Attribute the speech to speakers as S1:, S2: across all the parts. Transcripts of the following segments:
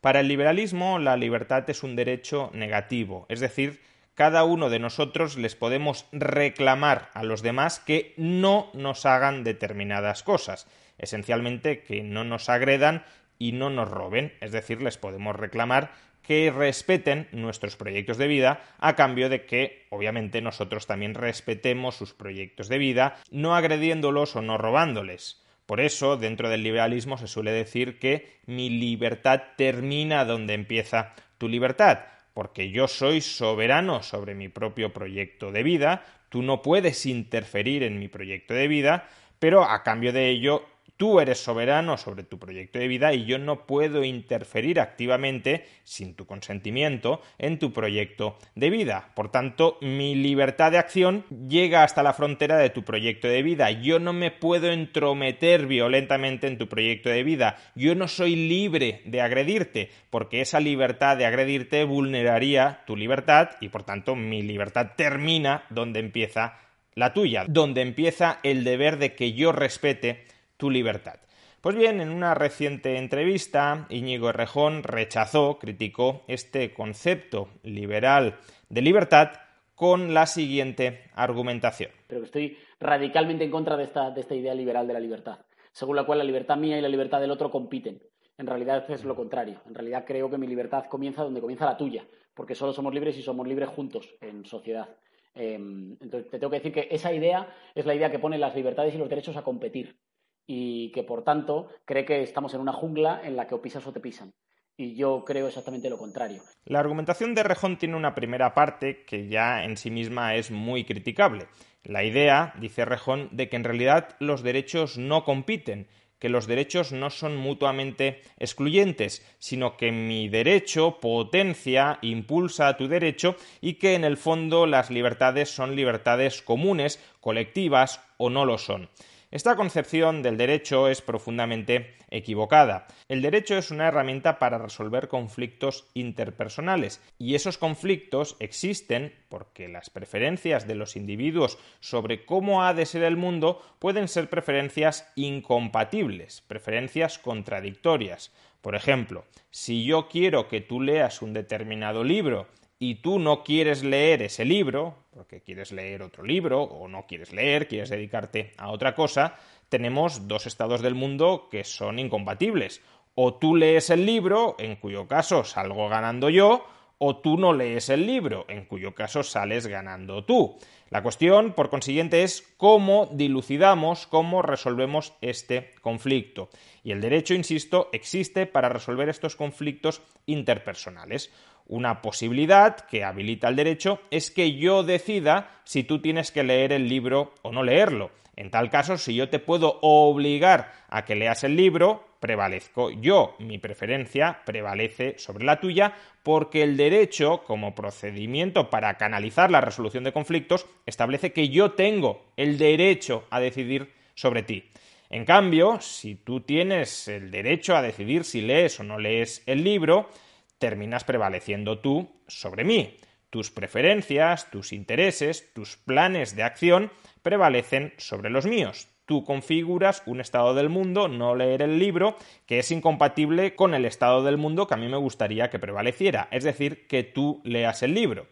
S1: Para el liberalismo, la libertad es un derecho negativo, es decir, cada uno de nosotros les podemos reclamar a los demás que no nos hagan determinadas cosas, esencialmente que no nos agredan y no nos roben, es decir, les podemos reclamar que respeten nuestros proyectos de vida a cambio de que, obviamente, nosotros también respetemos sus proyectos de vida, no agrediéndolos o no robándoles. Por eso, dentro del liberalismo se suele decir que mi libertad termina donde empieza tu libertad, porque yo soy soberano sobre mi propio proyecto de vida, tú no puedes interferir en mi proyecto de vida, pero a cambio de ello tú eres soberano sobre tu proyecto de vida y yo no puedo interferir activamente, sin tu consentimiento, en tu proyecto de vida. Por tanto, mi libertad de acción llega hasta la frontera de tu proyecto de vida. Yo no me puedo entrometer violentamente en tu proyecto de vida. Yo no soy libre de agredirte, porque esa libertad de agredirte vulneraría tu libertad y, por tanto, mi libertad termina donde empieza la tuya, donde empieza el deber de que yo respete tu libertad. Pues bien, en una reciente entrevista, Íñigo Errejón criticó este concepto liberal de libertad con la siguiente argumentación.
S2: Pero que estoy radicalmente en contra de esta idea liberal de la libertad, según la cual la libertad mía y la libertad del otro compiten. En realidad es lo contrario. En realidad creo que mi libertad comienza donde comienza la tuya, porque solo somos libres y somos libres juntos en sociedad. Entonces te tengo que decir que esa idea es la idea que pone las libertades y los derechos a competir y que, por tanto, cree que estamos en una jungla en la que o pisas o te pisan. Y yo creo exactamente lo contrario.
S1: La argumentación de Errejón tiene una primera parte que ya en sí misma es muy criticable. La idea, dice Errejón, de que en realidad los derechos no compiten, que los derechos no son mutuamente excluyentes, sino que mi derecho potencia, impulsa a tu derecho y que en el fondo las libertades son libertades comunes, colectivas o no lo son. Esta concepción del derecho es profundamente equivocada. El derecho es una herramienta para resolver conflictos interpersonales y esos conflictos existen porque las preferencias de los individuos sobre cómo ha de ser el mundo pueden ser preferencias incompatibles, preferencias contradictorias. Por ejemplo, si yo quiero que tú leas un determinado libro y tú no quieres leer ese libro, porque quieres leer otro libro, o no quieres leer, quieres dedicarte a otra cosa, tenemos dos estados del mundo que son incompatibles. O tú lees el libro, en cuyo caso salgo ganando yo, o tú no lees el libro, en cuyo caso sales ganando tú. La cuestión, por consiguiente, es cómo dilucidamos, cómo resolvemos este conflicto. Y el derecho, insisto, existe para resolver estos conflictos interpersonales. Una posibilidad que habilita el derecho es que yo decida si tú tienes que leer el libro o no leerlo. En tal caso, si yo te puedo obligar a que leas el libro, prevalezco yo, mi preferencia prevalece sobre la tuya, porque el derecho, como procedimiento para canalizar la resolución de conflictos, establece que yo tengo el derecho a decidir sobre ti. En cambio, si tú tienes el derecho a decidir si lees o no lees el libro, terminas prevaleciendo tú sobre mí. Tus preferencias, tus intereses, tus planes de acción prevalecen sobre los míos. Tú configuras un estado del mundo, no leer el libro, que es incompatible con el estado del mundo que a mí me gustaría que prevaleciera, es decir, que tú leas el libro.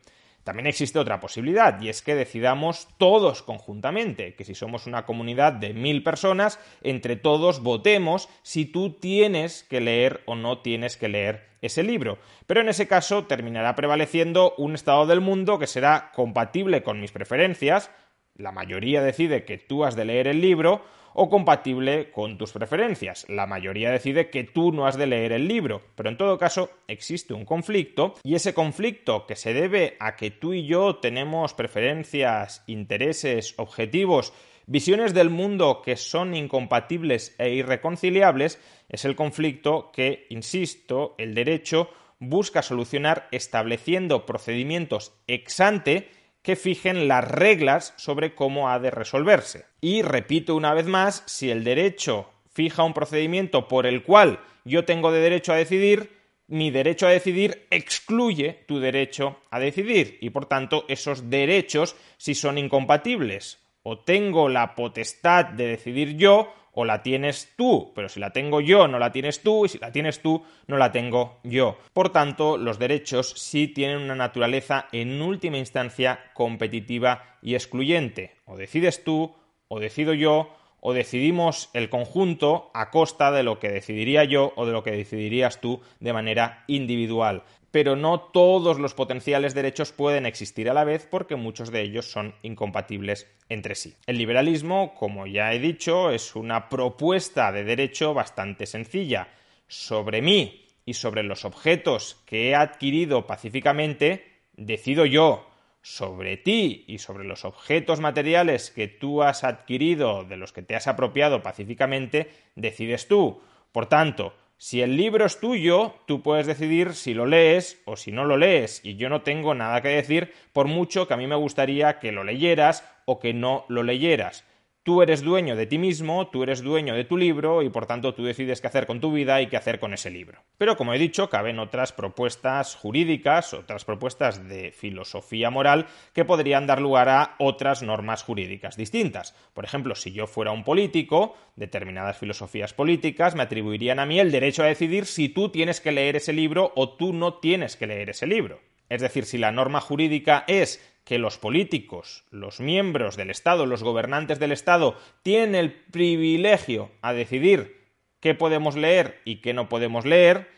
S1: También existe otra posibilidad, y es que decidamos todos conjuntamente, que si somos una comunidad de 1000 personas, entre todos votemos si tú tienes que leer o no tienes que leer ese libro. Pero en ese caso terminará prevaleciendo un estado del mundo que será compatible con mis preferencias, la mayoría decide que tú has de leer el libro, o compatible con tus preferencias. La mayoría decide que tú no has de leer el libro, pero en todo caso existe un conflicto y ese conflicto que se debe a que tú y yo tenemos preferencias, intereses, objetivos, visiones del mundo que son incompatibles e irreconciliables, es el conflicto que, insisto, el derecho busca solucionar estableciendo procedimientos ex ante que fijen las reglas sobre cómo ha de resolverse. Y repito una vez más, si el derecho fija un procedimiento por el cual yo tengo derecho a decidir, mi derecho a decidir excluye tu derecho a decidir y por tanto esos derechos si son incompatibles. O tengo la potestad de decidir yo o la tienes tú, pero si la tengo yo no la tienes tú, y si la tienes tú no la tengo yo. Por tanto, los derechos sí tienen una naturaleza en última instancia competitiva y excluyente. O decides tú, o decido yo, o decidimos el conjunto a costa de lo que decidiría yo o de lo que decidirías tú de manera individual. Pero no todos los potenciales derechos pueden existir a la vez porque muchos de ellos son incompatibles entre sí. El liberalismo, como ya he dicho, es una propuesta de derecho bastante sencilla. Sobre mí y sobre los objetos que he adquirido pacíficamente, decido yo. Sobre ti y sobre los objetos materiales que tú has adquirido, de los que te has apropiado pacíficamente, decides tú. Por tanto, si el libro es tuyo, tú puedes decidir si lo lees o si no lo lees, y yo no tengo nada que decir, por mucho que a mí me gustaría que lo leyeras o que no lo leyeras. Tú eres dueño de ti mismo, tú eres dueño de tu libro y por tanto tú decides qué hacer con tu vida y qué hacer con ese libro. Pero como he dicho, caben otras propuestas jurídicas, otras propuestas de filosofía moral que podrían dar lugar a otras normas jurídicas distintas. Por ejemplo, si yo fuera un político, determinadas filosofías políticas me atribuirían a mí el derecho a decidir si tú tienes que leer ese libro o tú no tienes que leer ese libro. Es decir, si la norma jurídica es que los políticos, los miembros del Estado, los gobernantes del Estado, tienen el privilegio a decidir qué podemos leer y qué no podemos leer,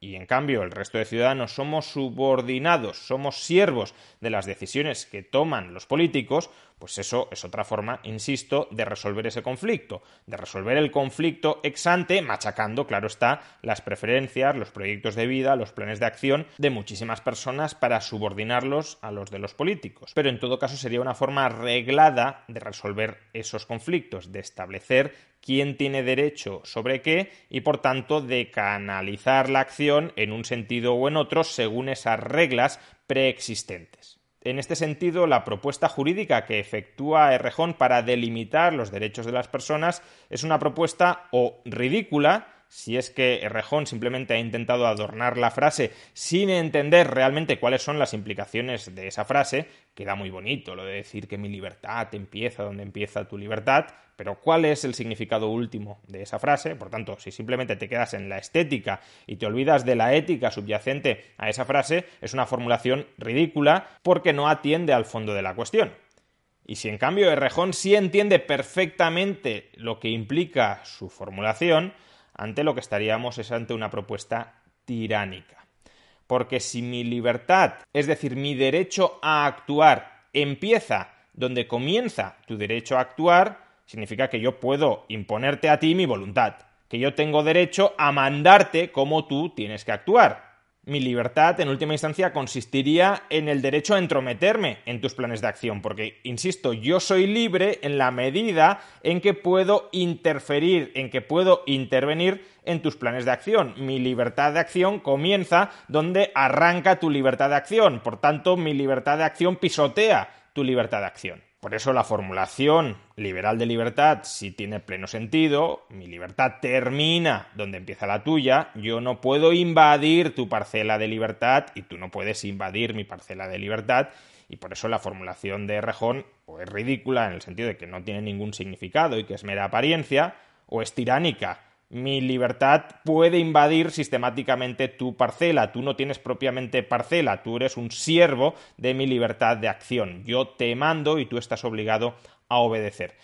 S1: y en cambio el resto de ciudadanos somos subordinados, somos siervos de las decisiones que toman los políticos, pues eso es otra forma, insisto, de resolver ese conflicto, de resolver el conflicto ex ante, machacando, claro está, las preferencias, los proyectos de vida, los planes de acción de muchísimas personas para subordinarlos a los de los políticos. Pero en todo caso sería una forma reglada de resolver esos conflictos, de establecer quién tiene derecho sobre qué y por tanto de canalizar la acción en un sentido o en otro según esas reglas preexistentes. En este sentido, la propuesta jurídica que efectúa Errejón para delimitar los derechos de las personas es una propuesta o ridícula, si es que Errejón simplemente ha intentado adornar la frase sin entender realmente cuáles son las implicaciones de esa frase. Queda muy bonito lo de decir que mi libertad empieza donde empieza tu libertad, pero ¿cuál es el significado último de esa frase? Por tanto, si simplemente te quedas en la estética y te olvidas de la ética subyacente a esa frase, es una formulación ridícula porque no atiende al fondo de la cuestión. Y si en cambio Errejón sí entiende perfectamente lo que implica su formulación, ante lo que estaríamos es ante una propuesta tiránica. Porque si mi libertad, es decir, mi derecho a actuar, empieza donde comienza tu derecho a actuar, significa que yo puedo imponerte a ti mi voluntad, que yo tengo derecho a mandarte cómo tú tienes que actuar. Mi libertad, en última instancia, consistiría en el derecho a entrometerme en tus planes de acción, porque, insisto, yo soy libre en la medida en que puedo interferir, en que puedo intervenir en tus planes de acción. Mi libertad de acción comienza donde arranca tu libertad de acción, por tanto, mi libertad de acción pisotea tu libertad de acción. Por eso la formulación liberal de libertad sí tiene pleno sentido. Mi libertad termina donde empieza la tuya. Yo no puedo invadir tu parcela de libertad y tú no puedes invadir mi parcela de libertad. Y por eso la formulación de Errejón o es ridícula en el sentido de que no tiene ningún significado y que es mera apariencia, o es tiránica. Mi libertad puede invadir sistemáticamente tu parcela. Tú no tienes propiamente parcela, tú eres un siervo de mi libertad de acción. Yo te mando y tú estás obligado a obedecer.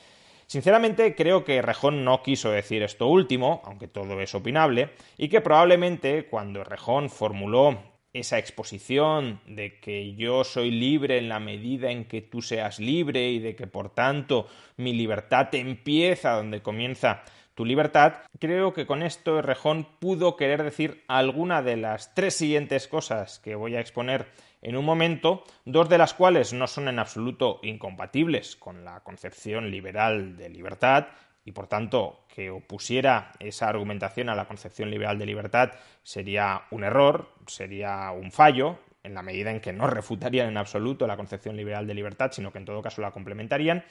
S1: Sinceramente creo que Errejón no quiso decir esto último, aunque todo es opinable, y que probablemente cuando Errejón formuló esa exposición de que yo soy libre en la medida en que tú seas libre y de que por tanto mi libertad empieza donde comienza tu libertad, creo que con esto Errejón pudo querer decir alguna de las tres siguientes cosas que voy a exponer en un momento, dos de las cuales no son en absoluto incompatibles con la concepción liberal de libertad y por tanto que opusiera esa argumentación a la concepción liberal de libertad sería un error, sería un fallo, en la medida en que no refutarían en absoluto la concepción liberal de libertad, sino que en todo caso la complementarían.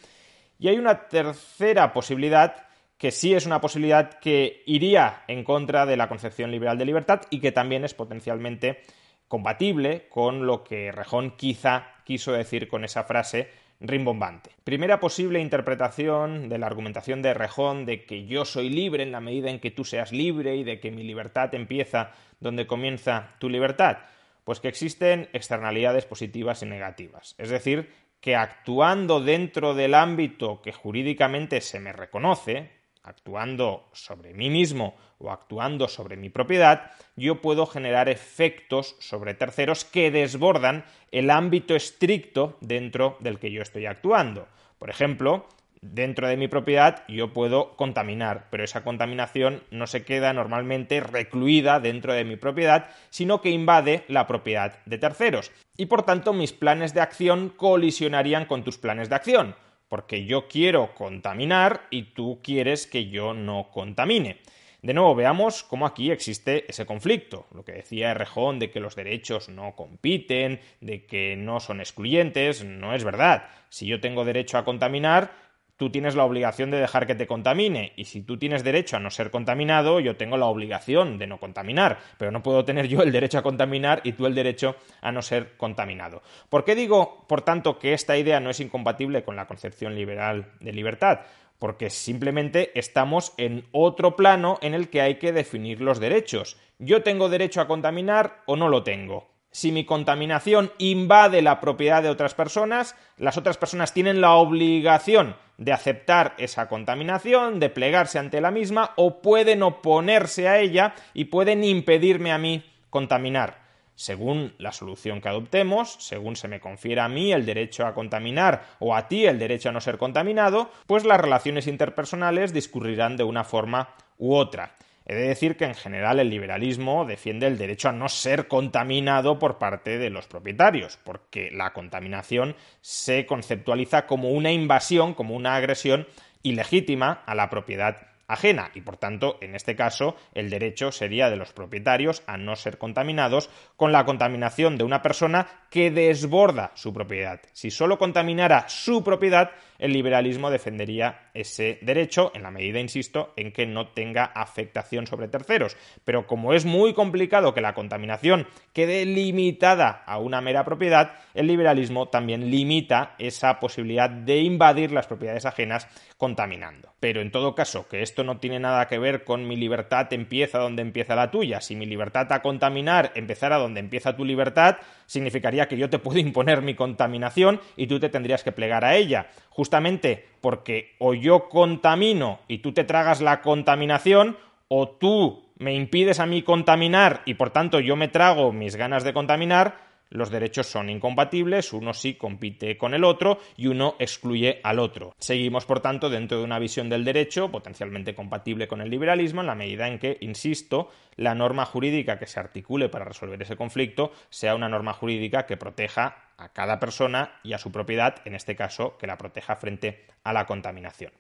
S1: Y hay una tercera posibilidad que sí es una posibilidad que iría en contra de la concepción liberal de libertad y que también es potencialmente compatible con lo que Errejón quizá quiso decir con esa frase rimbombante. Primera posible interpretación de la argumentación de Errejón de que yo soy libre en la medida en que tú seas libre y de que mi libertad empieza donde comienza tu libertad. Pues que existen externalidades positivas y negativas. Es decir, que actuando dentro del ámbito que jurídicamente se me reconoce, actuando sobre mí mismo o actuando sobre mi propiedad, yo puedo generar efectos sobre terceros que desbordan el ámbito estricto dentro del que yo estoy actuando. Por ejemplo, dentro de mi propiedad yo puedo contaminar, pero esa contaminación no se queda normalmente recluida dentro de mi propiedad, sino que invade la propiedad de terceros. Y por tanto mis planes de acción colisionarían con tus planes de acción, porque yo quiero contaminar y tú quieres que yo no contamine. De nuevo, veamos cómo aquí existe ese conflicto. Lo que decía Errejón de que los derechos no compiten, de que no son excluyentes, no es verdad. Si yo tengo derecho a contaminar, tú tienes la obligación de dejar que te contamine, y si tú tienes derecho a no ser contaminado, yo tengo la obligación de no contaminar, pero no puedo tener yo el derecho a contaminar y tú el derecho a no ser contaminado. ¿Por qué digo, por tanto, que esta idea no es incompatible con la concepción liberal de libertad? Porque simplemente estamos en otro plano en el que hay que definir los derechos. ¿Yo tengo derecho a contaminar o no lo tengo? Si mi contaminación invade la propiedad de otras personas, las otras personas tienen la obligación de aceptar esa contaminación, de plegarse ante la misma, o pueden oponerse a ella y pueden impedirme a mí contaminar. Según la solución que adoptemos, según se me confiera a mí el derecho a contaminar o a ti el derecho a no ser contaminado, pues las relaciones interpersonales discurrirán de una forma u otra. He de decir que en general el liberalismo defiende el derecho a no ser contaminado por parte de los propietarios, porque la contaminación se conceptualiza como una invasión, como una agresión ilegítima a la propiedad ajena, y por tanto, en este caso, el derecho sería de los propietarios a no ser contaminados con la contaminación de una persona que desborda su propiedad. Si solo contaminara su propiedad, el liberalismo defendería ese derecho en la medida, insisto, en que no tenga afectación sobre terceros. Pero como es muy complicado que la contaminación quede limitada a una mera propiedad, el liberalismo también limita esa posibilidad de invadir las propiedades ajenas contaminando. Pero en todo caso, que esto no tiene nada que ver con mi libertad empieza donde empieza la tuya. Si mi libertad a contaminar empezara donde empieza tu libertad, significaría que yo te puedo imponer mi contaminación y tú te tendrías que plegar a ella. Justamente porque o yo contamino y tú te tragas la contaminación, o tú me impides a mí contaminar y por tanto yo me trago mis ganas de contaminar. Los derechos son incompatibles, uno sí compite con el otro y uno excluye al otro. Seguimos, por tanto, dentro de una visión del derecho potencialmente compatible con el liberalismo en la medida en que, insisto, la norma jurídica que se articule para resolver ese conflicto sea una norma jurídica que proteja a cada persona y a su propiedad, en este caso, que la proteja frente a la contaminación.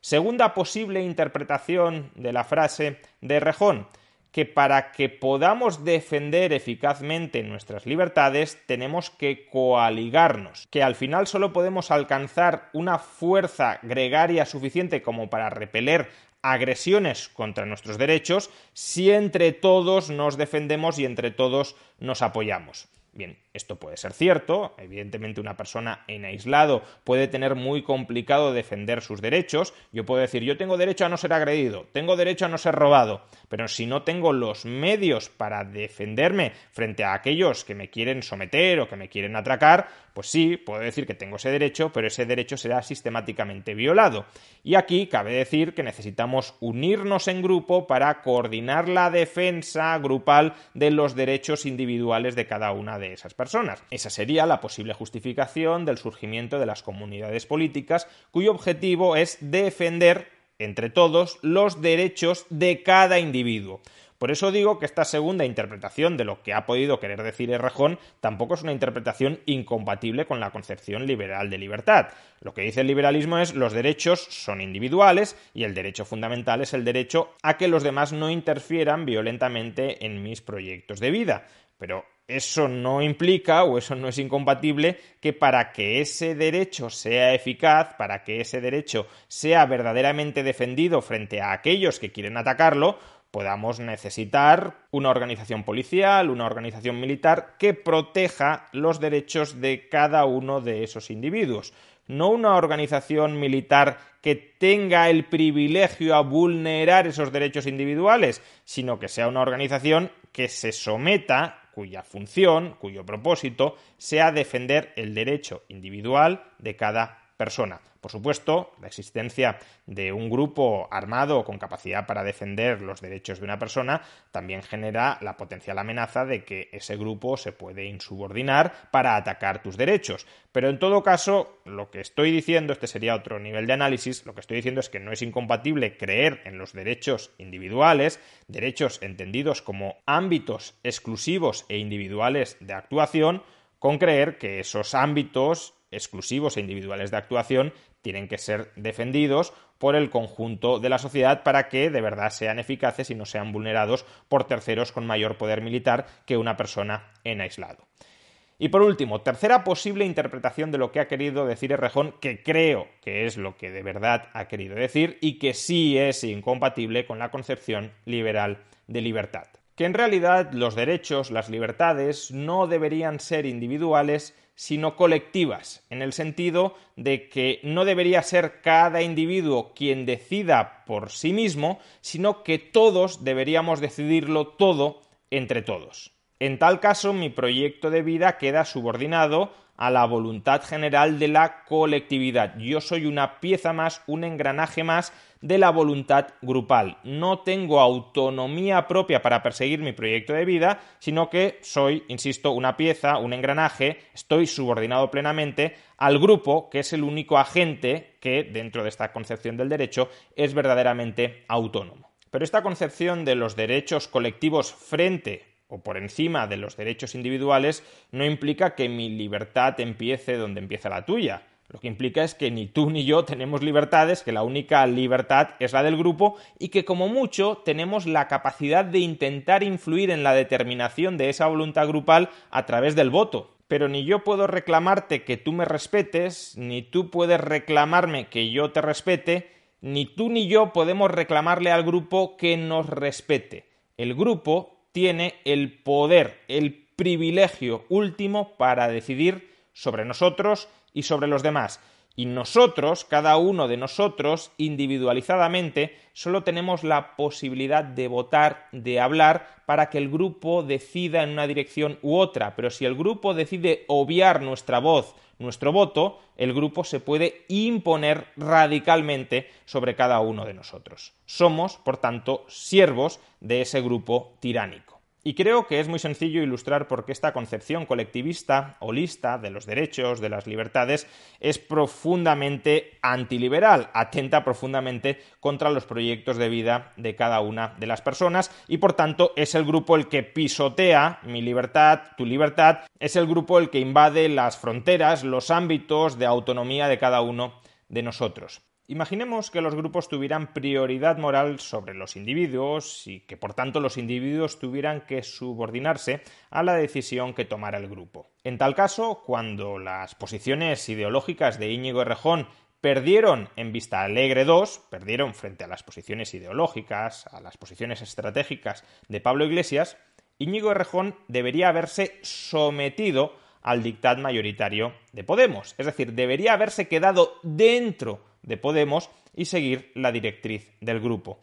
S1: Segunda posible interpretación de la frase de Errejón, que para que podamos defender eficazmente nuestras libertades tenemos que coaligarnos, que al final solo podemos alcanzar una fuerza gregaria suficiente como para repeler agresiones contra nuestros derechos si entre todos nos defendemos y entre todos nos apoyamos. Bien, esto puede ser cierto, evidentemente una persona en aislado puede tener muy complicado defender sus derechos. Yo puedo decir, yo tengo derecho a no ser agredido, tengo derecho a no ser robado, pero si no tengo los medios para defenderme frente a aquellos que me quieren someter o que me quieren atracar, pues sí, puedo decir que tengo ese derecho, pero ese derecho será sistemáticamente violado. Y aquí cabe decir que necesitamos unirnos en grupo para coordinar la defensa grupal de los derechos individuales de cada una de esas personas. Esa sería la posible justificación del surgimiento de las comunidades políticas, cuyo objetivo es defender entre todos los derechos de cada individuo. Por eso digo que esta segunda interpretación de lo que ha podido querer decir Errejón tampoco es una interpretación incompatible con la concepción liberal de libertad. Lo que dice el liberalismo es los derechos son individuales y el derecho fundamental es el derecho a que los demás no interfieran violentamente en mis proyectos de vida. Pero eso no implica o eso no es incompatible que para que ese derecho sea eficaz, para que ese derecho sea verdaderamente defendido frente a aquellos que quieren atacarlo, podamos necesitar una organización policial, una organización militar que proteja los derechos de cada uno de esos individuos. no una organización militar que tenga el privilegio a vulnerar esos derechos individuales, sino que sea una organización que se someta, cuya función, cuyo propósito sea defender el derecho individual de cada persona. Por supuesto, la existencia de un grupo armado con capacidad para defender los derechos de una persona también genera la potencial amenaza de que ese grupo se puede insubordinar para atacar tus derechos. Pero en todo caso, lo que estoy diciendo, este sería otro nivel de análisis, lo que estoy diciendo es que no es incompatible creer en los derechos individuales, derechos entendidos como ámbitos exclusivos e individuales de actuación, con creer que esos ámbitos exclusivos e individuales de actuación tienen que ser defendidos por el conjunto de la sociedad para que de verdad sean eficaces y no sean vulnerados por terceros con mayor poder militar que una persona en aislado. Y por último, tercera posible interpretación de lo que ha querido decir Errejón, que creo que es lo que de verdad ha querido decir y que sí es incompatible con la concepción liberal de libertad. Que en realidad los derechos, las libertades, no deberían ser individuales, sino colectivas, en el sentido de que no debería ser cada individuo quien decida por sí mismo, sino que todos deberíamos decidirlo todo entre todos. En tal caso, mi proyecto de vida queda subordinado a la voluntad general de la colectividad. Yo soy una pieza más, un engranaje más de la voluntad grupal. No tengo autonomía propia para perseguir mi proyecto de vida, sino que soy, insisto, una pieza, un engranaje, estoy subordinado plenamente al grupo, que es el único agente que, dentro de esta concepción del derecho, es verdaderamente autónomo. Pero esta concepción de los derechos colectivos frente o por encima de los derechos individuales no implica que mi libertad empiece donde empieza la tuya. Lo que implica es que ni tú ni yo tenemos libertades, que la única libertad es la del grupo y que como mucho tenemos la capacidad de intentar influir en la determinación de esa voluntad grupal a través del voto. Pero ni yo puedo reclamarte que tú me respetes, ni tú puedes reclamarme que yo te respete, ni tú ni yo podemos reclamarle al grupo que nos respete. El grupo tiene el poder, el privilegio último para decidir sobre nosotros y sobre los demás. Y nosotros, cada uno de nosotros, individualizadamente, solo tenemos la posibilidad de votar, de hablar, para que el grupo decida en una dirección u otra. Pero si el grupo decide obviar nuestra voz, nuestro voto, el grupo se puede imponer radicalmente sobre cada uno de nosotros. Somos, por tanto, siervos de ese grupo tiránico. Y creo que es muy sencillo ilustrar por qué esta concepción colectivista, holista, de los derechos, de las libertades, es profundamente antiliberal, atenta profundamente contra los proyectos de vida de cada una de las personas y, por tanto, es el grupo el que pisotea mi libertad, tu libertad, es el grupo el que invade las fronteras, los ámbitos de autonomía de cada uno de nosotros. Imaginemos que los grupos tuvieran prioridad moral sobre los individuos y que por tanto los individuos tuvieran que subordinarse a la decisión que tomara el grupo. En tal caso, cuando las posiciones ideológicas de Íñigo Errejón perdieron en Vista Alegre II, perdieron frente a las posiciones ideológicas, a las posiciones estratégicas de Pablo Iglesias, Íñigo Errejón debería haberse sometido al dictat mayoritario de Podemos, es decir, debería haberse quedado dentro de Podemos y seguir la directriz del grupo.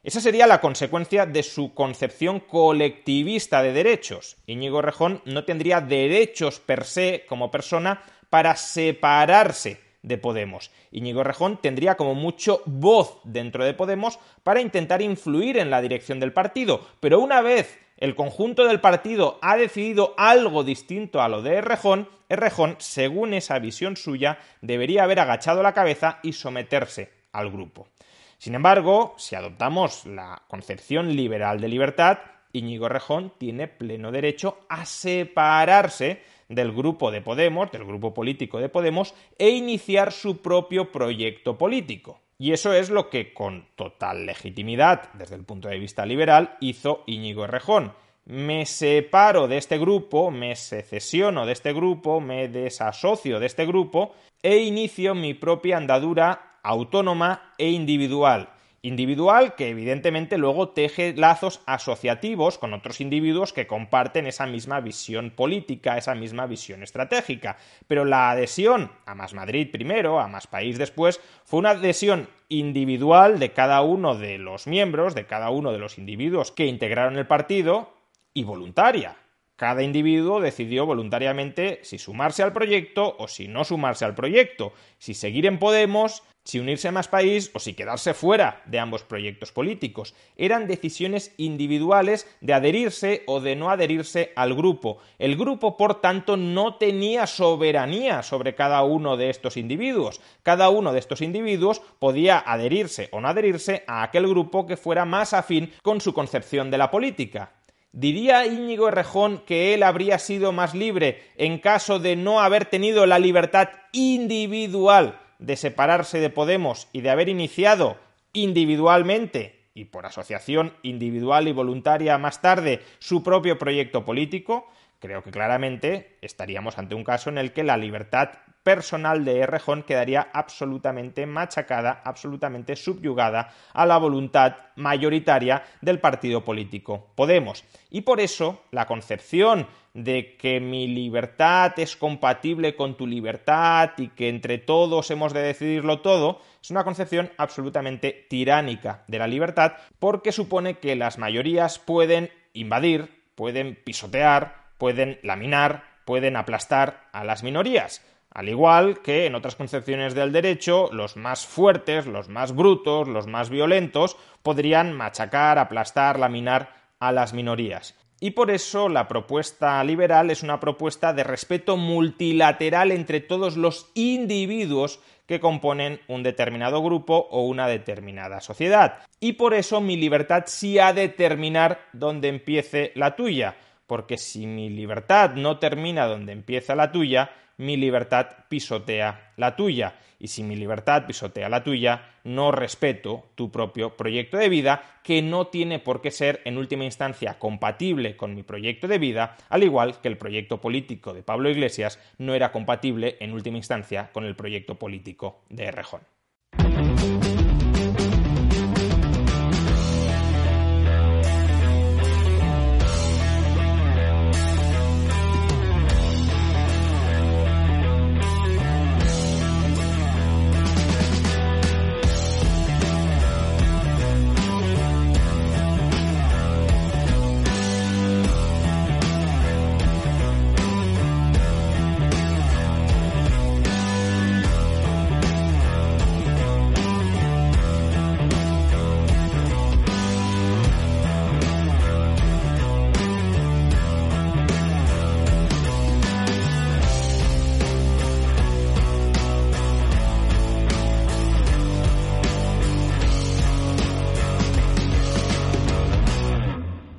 S1: Esa sería la consecuencia de su concepción colectivista de derechos. Íñigo Errejón no tendría derechos per se como persona para separarse de Podemos. Íñigo Errejón tendría como mucho voz dentro de Podemos para intentar influir en la dirección del partido, pero una vez el conjunto del partido ha decidido algo distinto a lo de Errejón, Errejón, según esa visión suya, debería haber agachado la cabeza y someterse al grupo. Sin embargo, si adoptamos la concepción liberal de libertad, Íñigo Errejón tiene pleno derecho a separarse del grupo de Podemos, del grupo político de Podemos, e iniciar su propio proyecto político. Y eso es lo que, con total legitimidad, desde el punto de vista liberal, hizo Íñigo Errejón. Me separo de este grupo, me secesiono de este grupo, me desasocio de este grupo e inicio mi propia andadura autónoma e individual. individual que evidentemente luego teje lazos asociativos con otros individuos que comparten esa misma visión política, esa misma visión estratégica. Pero la adhesión a Más Madrid primero, a Más País después, fue una adhesión individual de cada uno de los miembros, de cada uno de los individuos que integraron el partido y voluntaria. Cada individuo decidió voluntariamente si sumarse al proyecto o si no sumarse al proyecto, si seguir en Podemos, si unirse a Más País o si quedarse fuera de ambos proyectos políticos. Eran decisiones individuales de adherirse o de no adherirse al grupo. El grupo, por tanto, no tenía soberanía sobre cada uno de estos individuos. Cada uno de estos individuos podía adherirse o no adherirse a aquel grupo que fuera más afín con su concepción de la política. ¿Diría Íñigo Errejón que él habría sido más libre en caso de no haber tenido la libertad individual de separarse de Podemos y de haber iniciado individualmente y por asociación individual y voluntaria más tarde su propio proyecto político? Creo que claramente estaríamos ante un caso en el que la libertad personal de Errejón quedaría absolutamente machacada, absolutamente subyugada a la voluntad mayoritaria del partido político Podemos. Y por eso la concepción de que mi libertad es compatible con tu libertad y que entre todos hemos de decidirlo todo, es una concepción absolutamente tiránica de la libertad, porque supone que las mayorías pueden invadir, pueden pisotear, pueden laminar, pueden aplastar a las minorías. Al igual que en otras concepciones del derecho, los más fuertes, los más brutos, los más violentos, podrían machacar, aplastar, laminar a las minorías. Y por eso la propuesta liberal es una propuesta de respeto multilateral entre todos los individuos que componen un determinado grupo o una determinada sociedad. Y por eso mi libertad sí ha de terminar donde empiece la tuya, porque si mi libertad no termina donde empieza la tuya, mi libertad pisotea la tuya. Y si mi libertad pisotea la tuya, no respeto tu propio proyecto de vida, que no tiene por qué ser en última instancia compatible con mi proyecto de vida, al igual que el proyecto político de Pablo Iglesias no era compatible en última instancia con el proyecto político de Errejón.